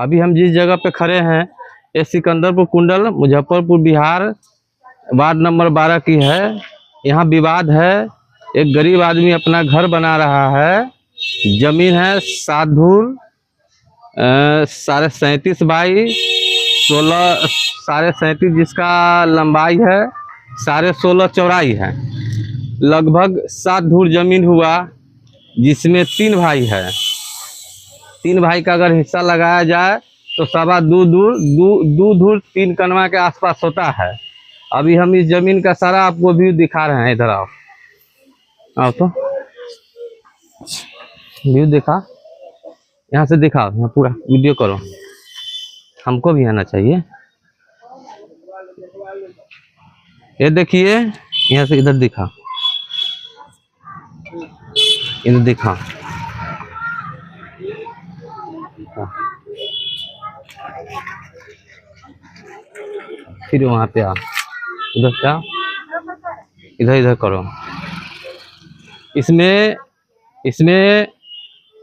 अभी हम जिस जगह पे खड़े हैं ये सिकंदरपुर कुंडल मुजफ्फरपुर बिहार वार्ड नंबर 12 की है। यहाँ विवाद है, एक गरीब आदमी अपना घर बना रहा है, जमीन है 7 धूर 37.5 बाई 16 37.5 जिसका लंबाई है 16.5 चौड़ाई है। लगभग 7 धूर जमीन हुआ जिसमें 3 भाई है। 3 भाई का अगर हिस्सा लगाया जाए तो 2.25 धूर 3 कनवा के आसपास होता है। अभी हम इस जमीन का सारा आपको व्यू दिखा रहे हैं। इधर आओ तो व्यू दिखा, यहाँ से दिखाओ, यहाँ पूरा वीडियो करो, हमको भी आना चाहिए। ये देखिए, यहाँ से इधर दिखा, इधर दिखा। फिर वहाँ पे आ, इधर क्या, इधर करो। इसमें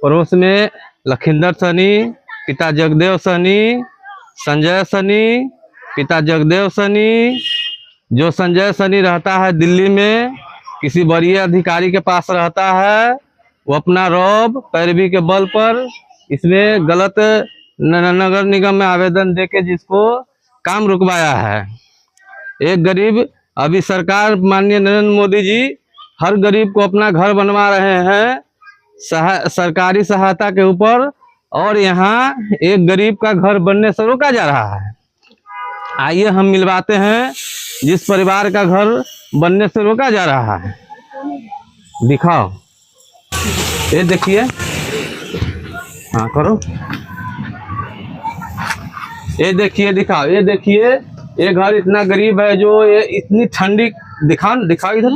पड़ोस में लखिंदर सनी, पिता जगदेव सनी, संजय सनी, पिता जगदेव सनी। जो संजय सनी रहता है दिल्ली में, किसी वरीय अधिकारी के पास रहता है। वो अपना रौब पैरवी के बल पर इसमें गलत नगर निगम में आवेदन देके जिसको काम रुकवाया है। एक गरीब, अभी सरकार माननीय नरेंद्र मोदी जी हर गरीब को अपना घर बनवा रहे हैं सरकारी सहायता के ऊपर, और यहाँ एक गरीब का घर बनने से रोका जा रहा है। आइए हम मिलवाते हैं जिस परिवार का घर बनने से रोका जा रहा है। दिखाओ, ये देखिए, हाँ करो, ये देखिए, दिखाओ, ये देखिए, ये घर इतना गरीब है जो ये इतनी ठंडी, दिखाओ इधर,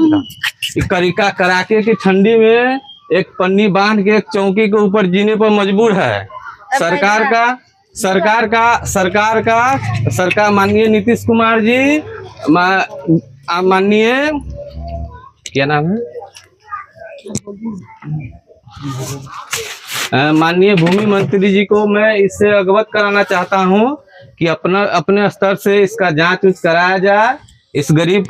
कड़ाके की ठंडी में एक पन्नी बांध के एक चौकी के ऊपर जीने पर मजबूर है। सरकार माननीय नीतीश कुमार जी, माननीय क्या नाम है, माननीय भूमि मंत्री जी को मैं इससे अवगत कराना चाहता हूं कि अपने स्तर से इसका जांच कराया जाए। इस गरीब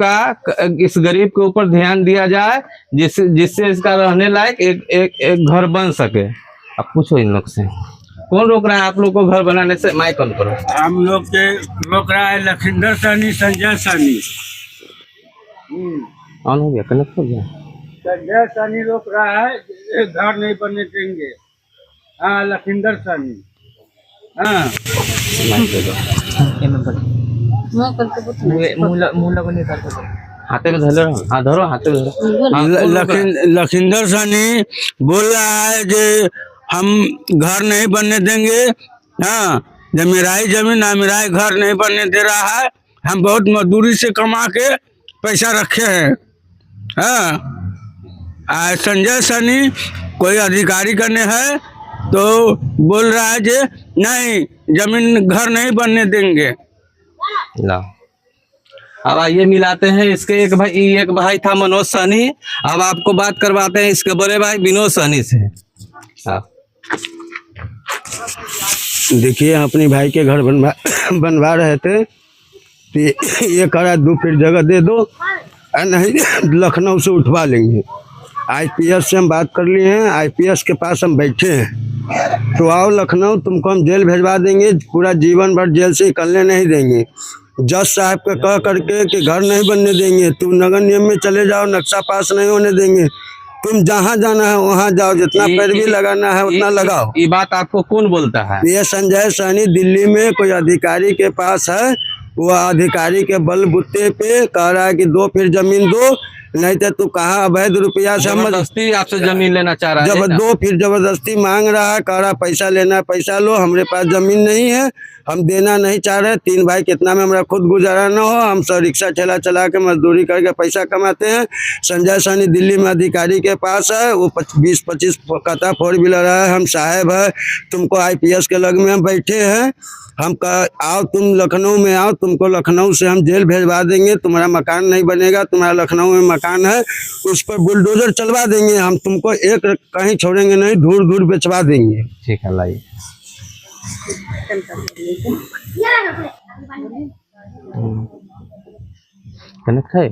के ऊपर ध्यान दिया जाए जिससे इसका रहने लायक एक घर बन सके। अब पूछो इन लोग से, कौन रोक रहा है आप लोग को घर बनाने से? माइक ऑन करो। हम लोग के रोक रहा है लखिंदर सनी, संजय सनी। ऑन हो गया, कनेक्ट हो गया। संजय सनी रोक रहा है, एक घर नहीं बनने देंगे। हाँ, लखिंदर सनी। हाँ, हाथे में धरो, हाँ धरो, हाथे में धरो। लखिंदर सनी बोल रहा है कि हम घर नहीं बनने देंगे। हाँ, जब मेराई जमीन ना मेराई घर नहीं बनने दे रहा है। हम बहुत मजदूरी से कमा के पैसा रखे हैं। हाँ, संजय सनी कोई अधिकारी करने है तो बोल रहा है कि नहीं, जमीन घर नहीं बनने देंगे। ला, अब आइए मिलाते हैं इसके एक भाई था मनोज सनी। अब आपको बात करवाते हैं इसके बड़े भाई विनोद सनी से। देखिए, अपने भाई के घर बनवा रहे थे तो ये करा 2 फीट जगह दे दो, नहीं लखनऊ से उठवा लेंगे। आईपीएस से हम बात कर लिए हैं, आईपीएस के पास हम बैठे हैं। तो आओ लखनऊ, तुमको हम जेल भेजवा देंगे, पूरा जीवन भर जेल से निकलने नहीं देंगे। जज साहब के कह करके कि घर नहीं बनने देंगे, तुम नगर निगम में चले जाओ, नक्शा पास नहीं होने देंगे। तुम जहाँ जाना है वहाँ जाओ, जितना पैरवी लगाना है उतना लगाओ। ये बात आपको कौन बोलता है? ये संजय सनी दिल्ली में कोई अधिकारी के पास है। वो अधिकारी के बलबूते पे कह रहा है कि 2 फीट जमीन दो, नहीं तो तू कहा अवैध रुपया से जबरदस्ती आपसे जमीन लेना चाह रहा है। जब 2 फीट जबरदस्ती मांग रहा है, कह रहा पैसा लेना है पैसा लो, हमारे पास जमीन नहीं है, हम देना नहीं चाह रहे। 3 भाई कितना में हमारा खुद गुजारा न हो, हम सब रिक्शा ठेला चला के मजदूरी करके पैसा कमाते हैं। संजय सनी दिल्ली में अधिकारी के पास है, वो 20-25 कता 4 व्हीलर है। हम साहब है, तुमको आईपीएस के लग में हम बैठे हैं। हम आओ, तुम लखनऊ में आओ, तुमको लखनऊ से हम जेल भेजवा देंगे। तुम्हारा मकान नहीं बनेगा, तुम्हारा लखनऊ में मकान है, उस पर बुलडोजर चलवा देंगे। हम तुमको एक कहीं छोड़ेंगे नहीं, दूर दूर बेचवा देंगे। ठीक है, लाइए। कनेक्ट है।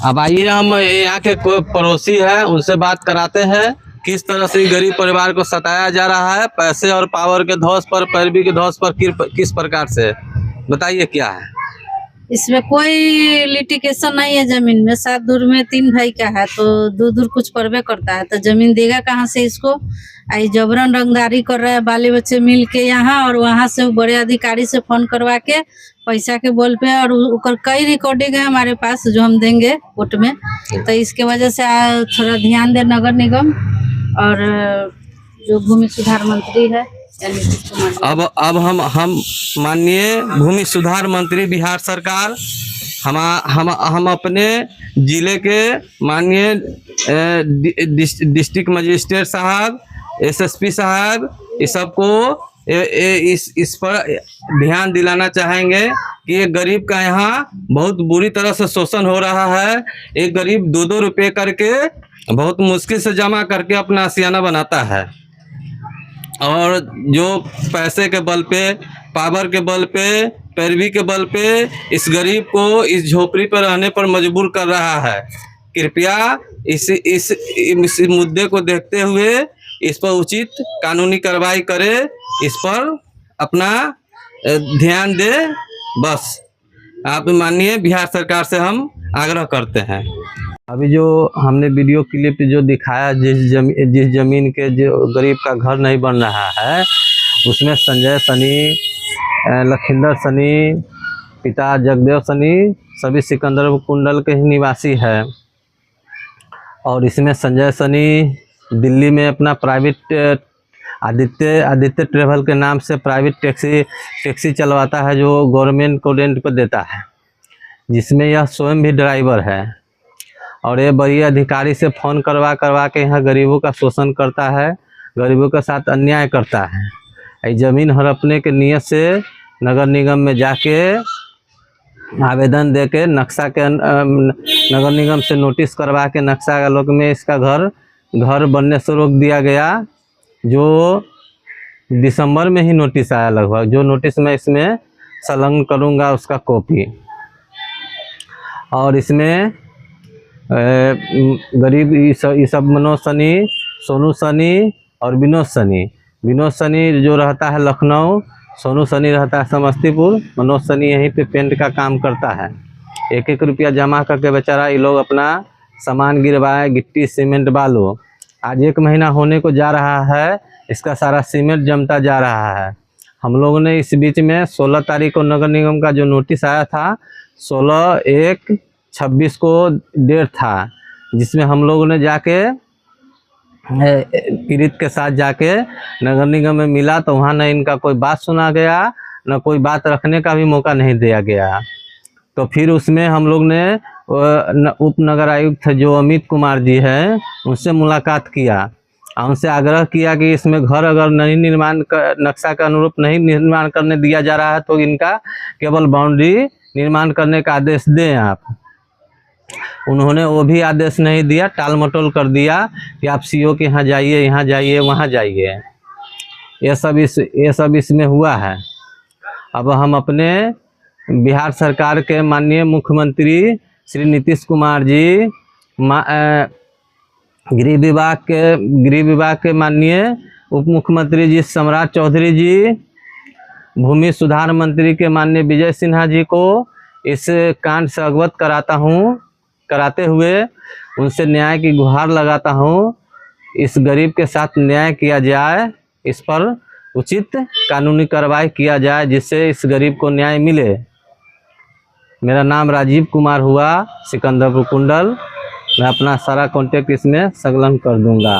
अब आइए हम यहाँ के कोई पड़ोसी है उनसे बात कराते हैं किस तरह से गरीब परिवार को सताया जा रहा है, पैसे और पावर के धौस पर, पैरवी के धौस पर किस प्रकार से, बताइए क्या है। इसमें कोई लिटिगेशन नहीं है। जमीन में 7 दूर में 3 भाई का है, तो दूर दूर कुछ पड़बे करता है, तो जमीन देगा कहाँ से इसको। आई जबरन रंगदारी कर रहा है बाले बच्चे मिल के यहाँ, और वहाँ से बड़े अधिकारी से फोन करवा के पैसा के बोल पे, और कई रिकॉर्डिंग है हमारे पास जो हम देंगे कोर्ट में। तो इसके वजह से थोड़ा ध्यान दे नगर निगम और जो भूमि सुधार मंत्री है। अब हम माननीय भूमि सुधार मंत्री बिहार सरकार, हम अपने जिले के माननीय डिस्ट्रिक्ट मजिस्ट्रेट साहब, एसएसपी साहब, इस सबको इस पर ध्यान दिलाना चाहेंगे कि एक गरीब का यहाँ बहुत बुरी तरह से शोषण हो रहा है। एक गरीब 2-2 रुपये करके बहुत मुश्किल से जमा करके अपना आशियाना बनाता है, और जो पैसे के बल पे, पावर के बल पे, पैरवी के बल पे इस गरीब को इस झोपड़ी पर रहने पर मजबूर कर रहा है। कृपया इस मुद्दे को देखते हुए इस पर उचित कानूनी कार्रवाई करे, इस पर अपना ध्यान दे। बस आप माननीय बिहार सरकार से हम आग्रह करते हैं। अभी जो हमने वीडियो क्लिप जो दिखाया, जिस जमीन के जो गरीब का घर नहीं बन रहा है, उसमें संजय सनी, लखिंदर सनी, पिता जगदेव सनी सभी सिकंदर कुंडल के ही निवासी है। और इसमें संजय सनी दिल्ली में अपना प्राइवेट आदित्य ट्रेवल के नाम से प्राइवेट टैक्सी चलवाता है, जो गवर्नमेंट को रेंट पर देता है, जिसमें यह स्वयं भी ड्राइवर है। और ये बड़ी अधिकारी से फ़ोन करवा के यहाँ गरीबों का शोषण करता है, गरीबों के साथ अन्याय करता है। ज़मीन हड़पने के नियत से नगर निगम में जाके आवेदन दे के नक्शा के नगर निगम से नोटिस करवा के नक्शा के लोग में इसका घर बनने से रोक दिया गया, जो दिसंबर में ही नोटिस आया लगभग, जो नोटिस मैं इसमें संलग्न करूँगा उसका कॉपी। और इसमें गरीब ये सब मनोज सनी, सोनू सनी और विनोद सनी जो रहता है लखनऊ, सोनू सनी रहता है समस्तीपुर, मनोज सनी यहीं पे पेंट का काम करता है। 1-1 रुपया जमा करके बेचारा ये लोग अपना सामान गिरवाए, गिट्टी सीमेंट बालू। आज 1 महीना होने को जा रहा है, इसका सारा सीमेंट जमता जा रहा है। हम लोगों ने इस बीच में 16 तारीख को नगर निगम का जो नोटिस आया था, 16/1/26 को डेट था, जिसमें हम लोगों ने जाके पीड़ित के साथ जाके नगर निगम में मिला, तो वहाँ न इनका कोई बात सुना गया, न कोई बात रखने का भी मौका नहीं दिया गया। तो फिर उसमें हम लोग ने उप नगर आयुक्त जो अमित कुमार जी हैं, उनसे मुलाकात किया और उनसे आग्रह किया कि इसमें घर अगर नहीं नक्शा के अनुरूप नहीं निर्माण करने दिया जा रहा है, तो इनका केवल बाउंड्री निर्माण करने का आदेश दें आप। उन्होंने वो भी आदेश नहीं दिया, टाल मटोल कर दिया कि आप सीओ के यहाँ जाइए, यहाँ जाइए, वहाँ जाइए। ये सब इसमें हुआ है। अब हम अपने बिहार सरकार के माननीय मुख्यमंत्री श्री नीतीश कुमार जी, गृह विभाग के माननीय उप मुख्यमंत्री जी सम्राट चौधरी जी, भूमि सुधार मंत्री के माननीय विजय सिन्हा जी को इस कांड से अवगत कराते हुए उनसे न्याय की गुहार लगाता हूँ। इस गरीब के साथ न्याय किया जाए, इस पर उचित कानूनी कार्रवाई किया जाए, जिससे इस गरीब को न्याय मिले। मेरा नाम राजीव कुमार हुआ, सिकंदरपुर कुंडल। मैं अपना सारा कॉन्टेक्ट इसमें संलग्न कर दूंगा।